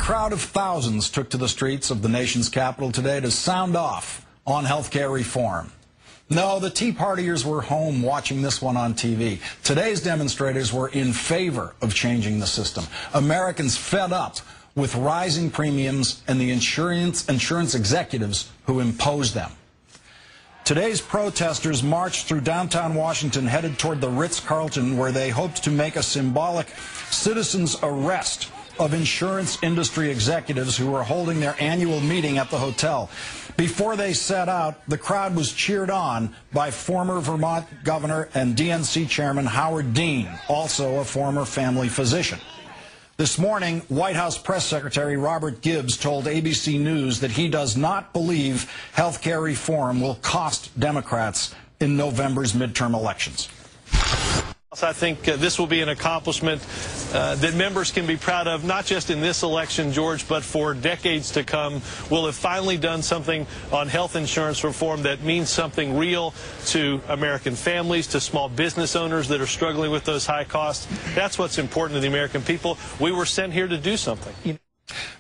crowd of thousands took to the streets of the nation's capital today to sound off on health care reform. No, the Tea Partiers were home watching this one on TV. Today's demonstrators were in favor of changing the system. Americans fed up with rising premiums and the insurance executives who impose them. Today's protesters marched through downtown Washington, headed toward the Ritz-Carlton, where they hoped to make a symbolic citizens' arrest of insurance industry executives who were holding their annual meeting at the hotel. Before they set out, the crowd was cheered on by former Vermont Governor and DNC Chairman Howard Dean, also a former family physician. This morning, White House Press Secretary Robert Gibbs told ABC News that he does not believe health care reform will cost Democrats in November's midterm elections. I think this will be an accomplishment that members can be proud of, not just in this election, George, but for decades to come. We'll have finally done something on health insurance reform that means something real to American families, to small business owners that are struggling with those high costs. That's what's important to the American people. We were sent here to do something.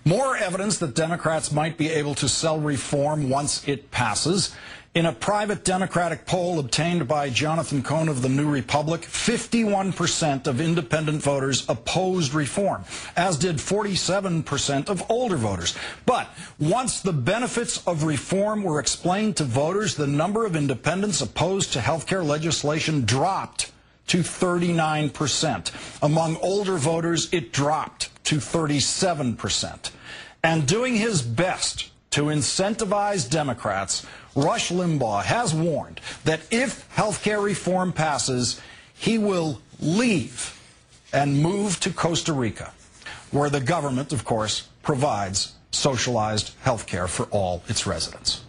More evidence that Democrats might be able to sell reform once it passes. In a private Democratic poll obtained by Jonathan Cohn of the New Republic, 51% of independent voters opposed reform, as did 47% of older voters. But once the benefits of reform were explained to voters, the number of independents opposed to health care legislation dropped to 39%. Among older voters, it dropped to 37%. And doing his best to incentivize Democrats, Rush Limbaugh has warned that if health care reform passes, he will leave and move to Costa Rica, where the government, of course, provides socialized health care for all its residents.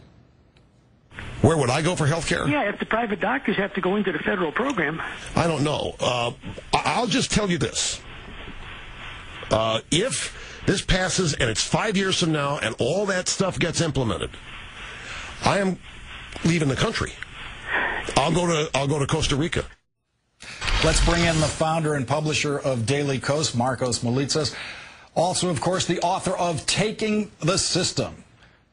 Where would I go for health care? Yeah, if the private doctors have to go into the federal program. I don't know. I'll just tell you this. If this passes and it's 5 years from now and all that stuff gets implemented, I am leaving the country. I'll go to Costa Rica. Let's bring in the founder and publisher of Daily Kos, Markos Moulitsas. Also, of course, the author of Taking the System.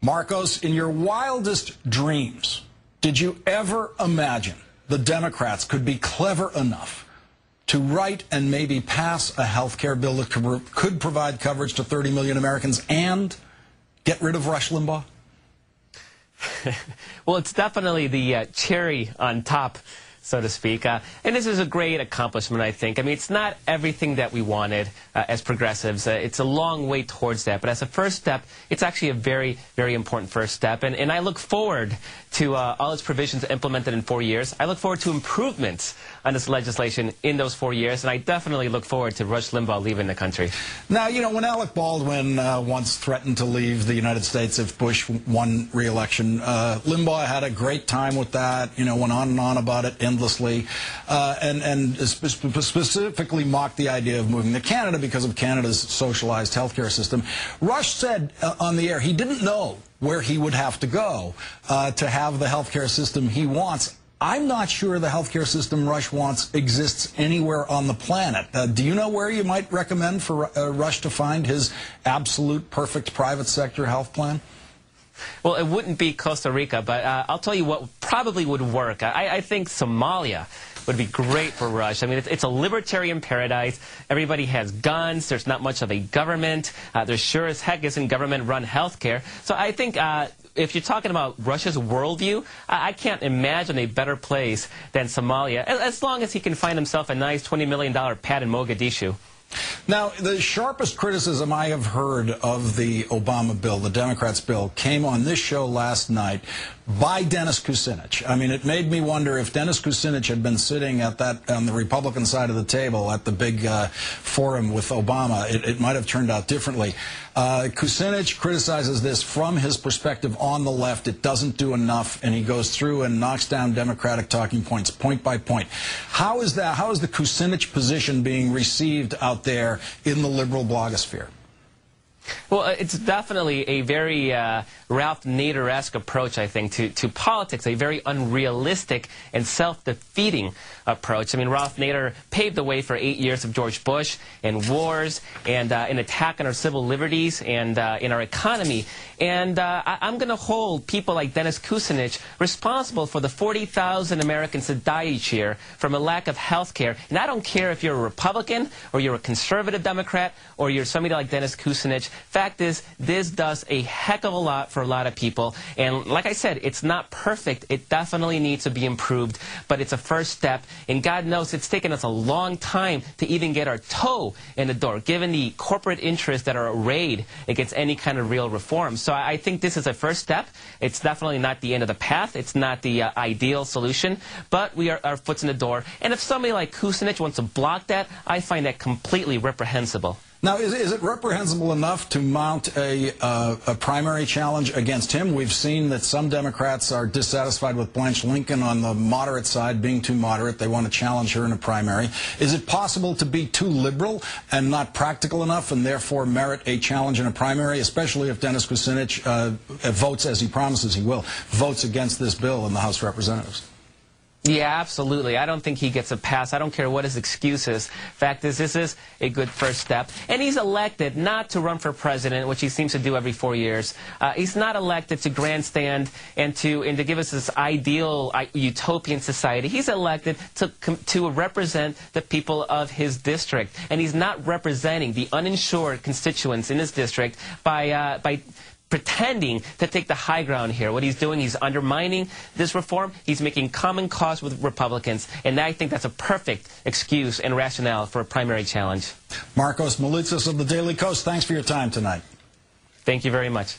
Markos, in your wildest dreams, did you ever imagine the Democrats could be clever enough to write and maybe pass a health care bill that could provide coverage to 30 million Americans and get rid of Rush Limbaugh? Well, it's definitely the cherry on top, so to speak. And this is a great accomplishment, I think. I mean, it's not everything that we wanted as progressives. It's a long way towards that. But as a first step, it's actually a very, very important first step. And I look forward to all its provisions implemented in 4 years. I look forward to improvements on this legislation in those 4 years. And I definitely look forward to Rush Limbaugh leaving the country. Now, you know, when Alec Baldwin once threatened to leave the United States if Bush won re-election, Limbaugh had a great time with that, you know, went on and on about it endlessly, and specifically mocked the idea of moving to Canada because of Canada's socialized healthcare system. Rush said on the air he didn't know where he would have to go to have the healthcare system he wants. I'm not sure the healthcare system Rush wants exists anywhere on the planet. Do you know where you might recommend for Rush to find his absolute perfect private sector health plan? Well, it wouldn't be Costa Rica, but I'll tell you what probably would work. I think Somalia would be great for Rush. I mean, it's a libertarian paradise. Everybody has guns. There's not much of a government. There sure as heck isn't government-run health care. So I think if you're talking about Rush's worldview, I can't imagine a better place than Somalia, as long as he can find himself a nice $20 million pad in Mogadishu. Now, the sharpest criticism I have heard of the Obama bill, the Democrats' bill, came on this show last night by Dennis Kucinich. I mean, it made me wonder if Dennis Kucinich had been sitting at on the Republican side of the table at the big forum with Obama, it might have turned out differently. Kucinich criticizes this from his perspective on the left. It doesn't do enough, and he goes through and knocks down Democratic talking points point by point. How is that? How is the Kucinich position being received out there in the liberal blogosphere? Well, it's definitely a very Ralph Nader-esque approach, I think, to politics, a very unrealistic and self-defeating approach. I mean, Ralph Nader paved the way for 8 years of George Bush and wars and an attack on our civil liberties and in our economy. And I'm going to hold people like Dennis Kucinich responsible for the 40,000 Americans that die each year from a lack of health care. And I don't care if you're a Republican or you're a conservative Democrat or you're somebody like Dennis Kucinich. Fact is, this does a heck of a lot for a lot of people. And like I said, it's not perfect. It definitely needs to be improved. But it's a first step. And God knows it's taken us a long time to even get our toe in the door, given the corporate interests that are arrayed against any kind of real reform. So I think this is a first step. It's definitely not the end of the path. It's not the ideal solution. But we are our foot's in the door. And if somebody like Kucinich wants to block that, I find that completely reprehensible. Now, is it reprehensible enough to mount a primary challenge against him? We've seen that some Democrats are dissatisfied with Blanche Lincoln on the moderate side, being too moderate. They want to challenge her in a primary. Is it possible to be too liberal and not practical enough and therefore merit a challenge in a primary, especially if Dennis Kucinich votes, as he promises he will, votes against this bill in the House of Representatives? Yeah, absolutely. I don't think he gets a pass. I don't care what his excuse is. Fact is, this is a good first step. And he's elected not to run for president, which he seems to do every 4 years. He's not elected to grandstand and to give us this ideal utopian society. He's elected to represent the people of his district. And he's not representing the uninsured constituents in his district by pretending to take the high ground here. What he's doing, he's undermining this reform. He's making common cause with Republicans. And I think that's a perfect excuse and rationale for a primary challenge. Markos Moulitsas of the Daily Kos, thanks for your time tonight. Thank you very much.